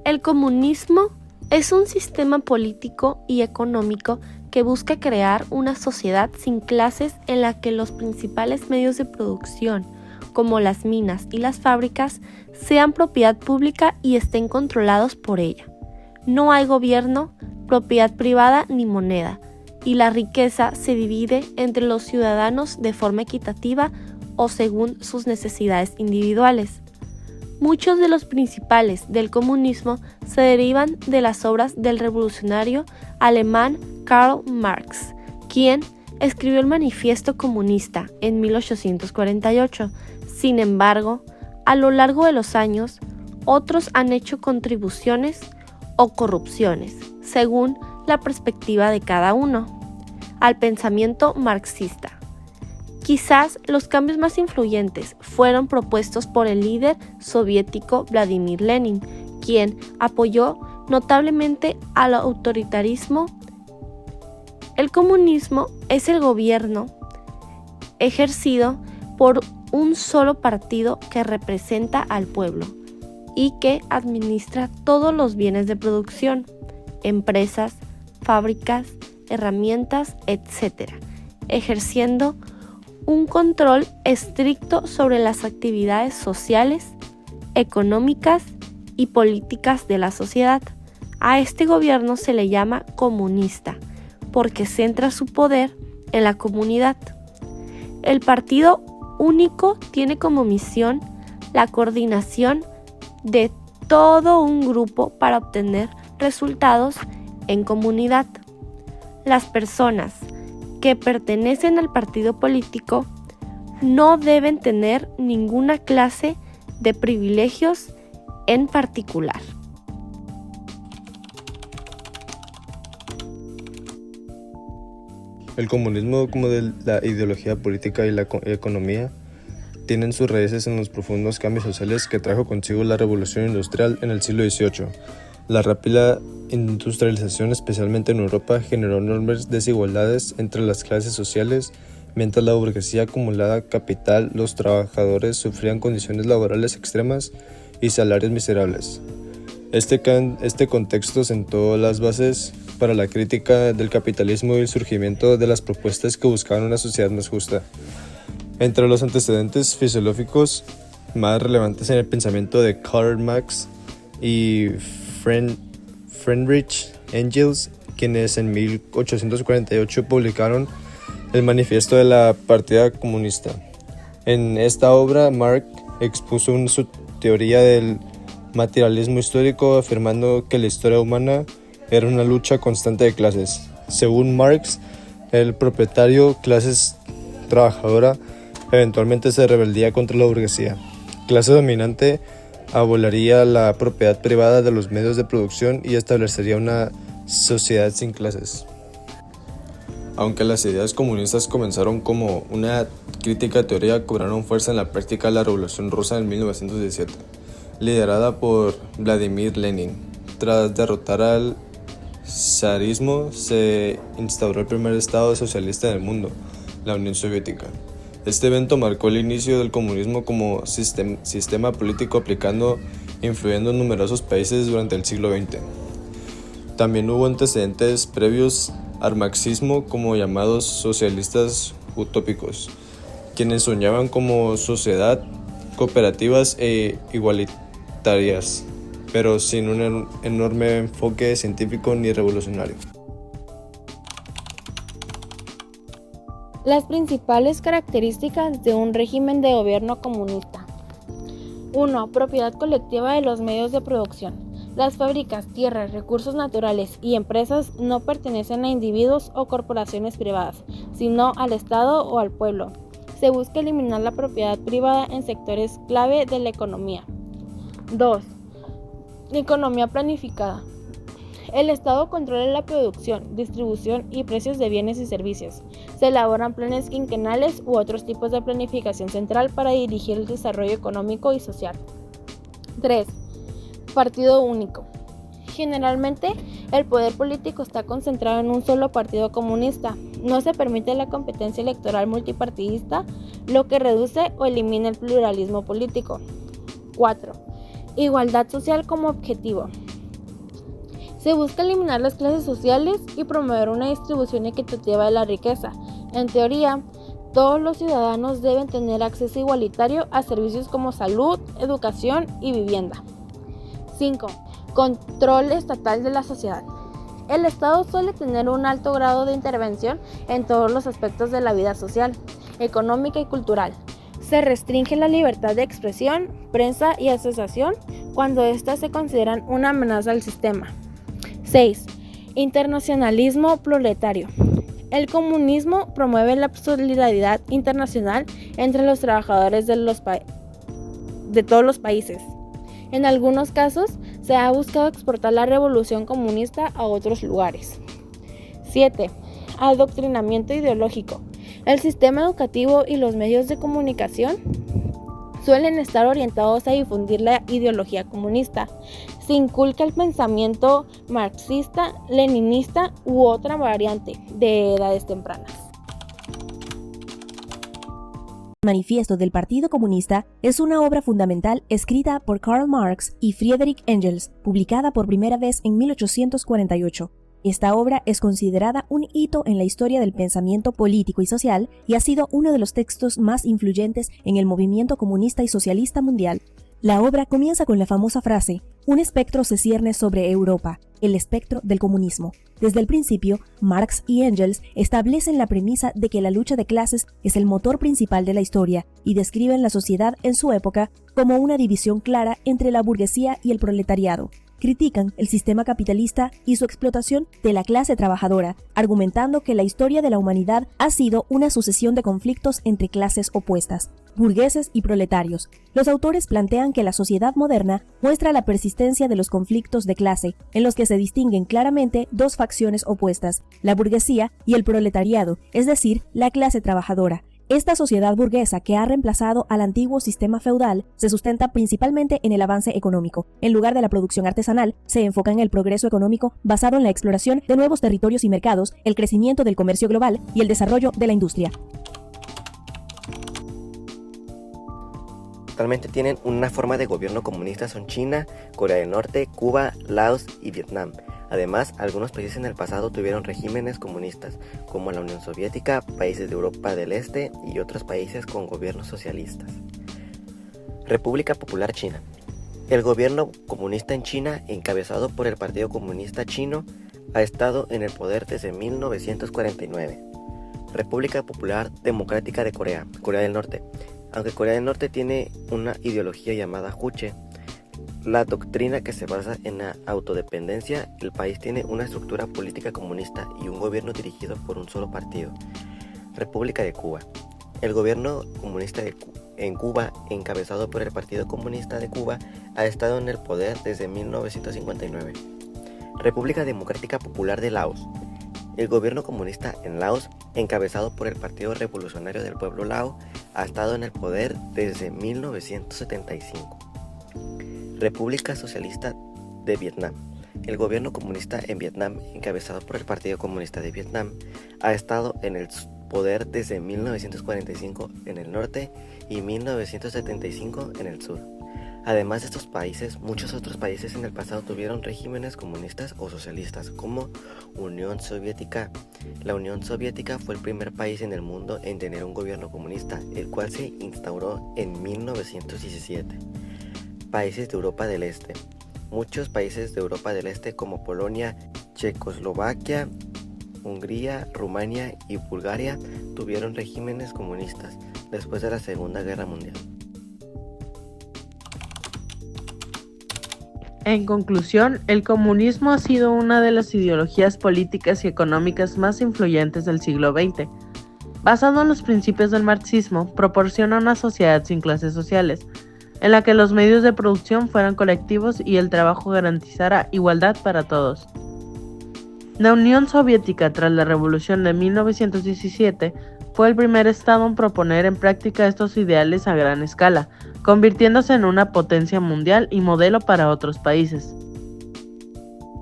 El comunismo es un sistema político y económico que busca crear una sociedad sin clases en la que los principales medios de producción, como las minas y las fábricas, sean propiedad pública y estén controlados por ella. No hay gobierno, propiedad privada ni moneda, y la riqueza se divide entre los ciudadanos de forma equitativa o según sus necesidades individuales. Muchos de los principales del comunismo se derivan de las obras del revolucionario alemán Karl Marx, quien escribió el Manifiesto Comunista en 1848. Sin embargo, a lo largo de los años, otros han hecho contribuciones o corrupciones, según la perspectiva de cada uno, al pensamiento marxista. Quizás los cambios más influyentes fueron propuestos por el líder soviético Vladimir Lenin, quien apoyó notablemente al autoritarismo. El comunismo es el gobierno ejercido por un solo partido que representa al pueblo y que administra todos los bienes de producción, empresas, fábricas, herramientas, etc., ejerciendo un control estricto sobre las actividades sociales, económicas y políticas de la sociedad. A este gobierno se le llama comunista, porque centra su poder en la comunidad. El partido único tiene como misión la coordinación de todo un grupo para obtener resultados en comunidad. Las personas que pertenecen al partido político no deben tener ninguna clase de privilegios en particular. El comunismo, como de la ideología política y la economía, tienen sus raíces en los profundos cambios sociales que trajo consigo la revolución industrial en el siglo XVIII. La rápida industrialización, especialmente en Europa, generó enormes desigualdades entre las clases sociales. Mientras la burguesía acumulaba capital, los trabajadores sufrían condiciones laborales extremas y salarios miserables. Este contexto sentó las bases para la crítica del capitalismo y el surgimiento de las propuestas que buscaban una sociedad más justa. Entre los antecedentes filosóficos más relevantes en el pensamiento de Karl Marx y Friedrich Engels, quienes en 1848 publicaron el Manifiesto de la Partida Comunista. En esta obra, Marx expuso su teoría del materialismo histórico, afirmando que la historia humana era una lucha constante de clases. Según Marx, el propietario, clase trabajadora, eventualmente se rebelaría contra la burguesía. Clase dominante aboliría la propiedad privada de los medios de producción y establecería una sociedad sin clases. Aunque las ideas comunistas comenzaron como una crítica teórica, cobraron fuerza en la práctica de la Revolución Rusa en 1917, liderada por Vladimir Lenin. Tras derrotar al zarismo, se instauró el primer estado socialista del mundo, la Unión Soviética. Este evento marcó el inicio del comunismo como sistema político influyendo en numerosos países durante el siglo XX. También hubo antecedentes previos al marxismo, como llamados socialistas utópicos, quienes soñaban como sociedad cooperativas e igualitarias, pero sin un enorme enfoque científico ni revolucionario. Las principales características de un régimen de gobierno comunista. 1. Propiedad colectiva de los medios de producción. Las fábricas, tierras, recursos naturales y empresas no pertenecen a individuos o corporaciones privadas, sino al Estado o al pueblo. Se busca eliminar la propiedad privada en sectores clave de la economía. 2. Economía planificada. El Estado controla la producción, distribución y precios de bienes y servicios. Se elaboran planes quinquenales u otros tipos de planificación central para dirigir el desarrollo económico y social. 3. Partido único. Generalmente, el poder político está concentrado en un solo partido comunista. No se permite la competencia electoral multipartidista, lo que reduce o elimina el pluralismo político. 4. Igualdad social como objetivo. Se busca eliminar las clases sociales y promover una distribución equitativa de la riqueza. En teoría, todos los ciudadanos deben tener acceso igualitario a servicios como salud, educación y vivienda. 5. Control estatal de la sociedad. El Estado suele tener un alto grado de intervención en todos los aspectos de la vida social, económica y cultural. Se restringe la libertad de expresión, prensa y asociación cuando éstas se consideran una amenaza al sistema. 6. Internacionalismo proletario. El comunismo promueve la solidaridad internacional entre los trabajadores de todos los países. En algunos casos, se ha buscado exportar la revolución comunista a otros lugares. 7. Adoctrinamiento ideológico. El sistema educativo y los medios de comunicación suelen estar orientados a difundir la ideología comunista. Se inculca el pensamiento marxista, leninista u otra variante de edades tempranas. El Manifiesto del Partido Comunista es una obra fundamental escrita por Karl Marx y Friedrich Engels, publicada por primera vez en 1848. Esta obra es considerada un hito en la historia del pensamiento político y social y ha sido uno de los textos más influyentes en el movimiento comunista y socialista mundial. La obra comienza con la famosa frase: un espectro se cierne sobre Europa, el espectro del comunismo. Desde el principio, Marx y Engels establecen la premisa de que la lucha de clases es el motor principal de la historia y describen la sociedad en su época como una división clara entre la burguesía y el proletariado. Critican el sistema capitalista y su explotación de la clase trabajadora, argumentando que la historia de la humanidad ha sido una sucesión de conflictos entre clases opuestas, burgueses y proletarios. Los autores plantean que la sociedad moderna muestra la persistencia de los conflictos de clase, en los que se distinguen claramente dos facciones opuestas, la burguesía y el proletariado, es decir, la clase trabajadora. Esta sociedad burguesa que ha reemplazado al antiguo sistema feudal se sustenta principalmente en el avance económico. En lugar de la producción artesanal, se enfoca en el progreso económico basado en la exploración de nuevos territorios y mercados, el crecimiento del comercio global y el desarrollo de la industria. Actualmente tienen una forma de gobierno comunista son China, Corea del Norte, Cuba, Laos y Vietnam. Además, algunos países en el pasado tuvieron regímenes comunistas, como la Unión Soviética, países de Europa del Este y otros países con gobiernos socialistas. República Popular China. El gobierno comunista en China, encabezado por el Partido Comunista Chino, ha estado en el poder desde 1949. República Popular Democrática de Corea, Corea del Norte. Aunque Corea del Norte tiene una ideología llamada Juche, la doctrina que se basa en la autodependencia, el país tiene una estructura política comunista y un gobierno dirigido por un solo partido. República de Cuba. El gobierno comunista en Cuba, encabezado por el Partido Comunista de Cuba, ha estado en el poder desde 1959. República Democrática Popular de Laos. El gobierno comunista en Laos, encabezado por el Partido Revolucionario del Pueblo Lao, ha estado en el poder desde 1975. República Socialista de Vietnam. El gobierno comunista en Vietnam, encabezado por el Partido Comunista de Vietnam, ha estado en el poder desde 1945 en el norte y 1975 en el sur. Además de estos países, muchos otros países en el pasado tuvieron regímenes comunistas o socialistas, como Unión Soviética. La Unión Soviética fue el primer país en el mundo en tener un gobierno comunista, el cual se instauró en 1917. Países de Europa del Este. Muchos países de Europa del Este como Polonia, Checoslovaquia, Hungría, Rumania y Bulgaria tuvieron regímenes comunistas después de la Segunda Guerra Mundial. En conclusión, el comunismo ha sido una de las ideologías políticas y económicas más influyentes del siglo XX. Basado en los principios del marxismo, proporciona una sociedad sin clases sociales, en la que los medios de producción fueran colectivos y el trabajo garantizara igualdad para todos. La Unión Soviética, tras la Revolución de 1917, fue el primer estado en proponer en práctica estos ideales a gran escala, convirtiéndose en una potencia mundial y modelo para otros países.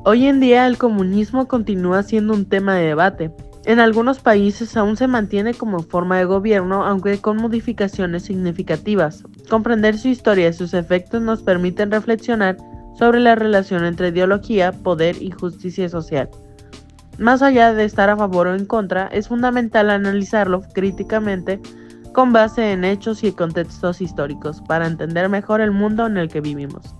Hoy en día el comunismo continúa siendo un tema de debate. En algunos países aún se mantiene como forma de gobierno, aunque con modificaciones significativas. Comprender su historia y sus efectos nos permiten reflexionar sobre la relación entre ideología, poder y justicia social. Más allá de estar a favor o en contra, es fundamental analizarlo críticamente con base en hechos y contextos históricos para entender mejor el mundo en el que vivimos.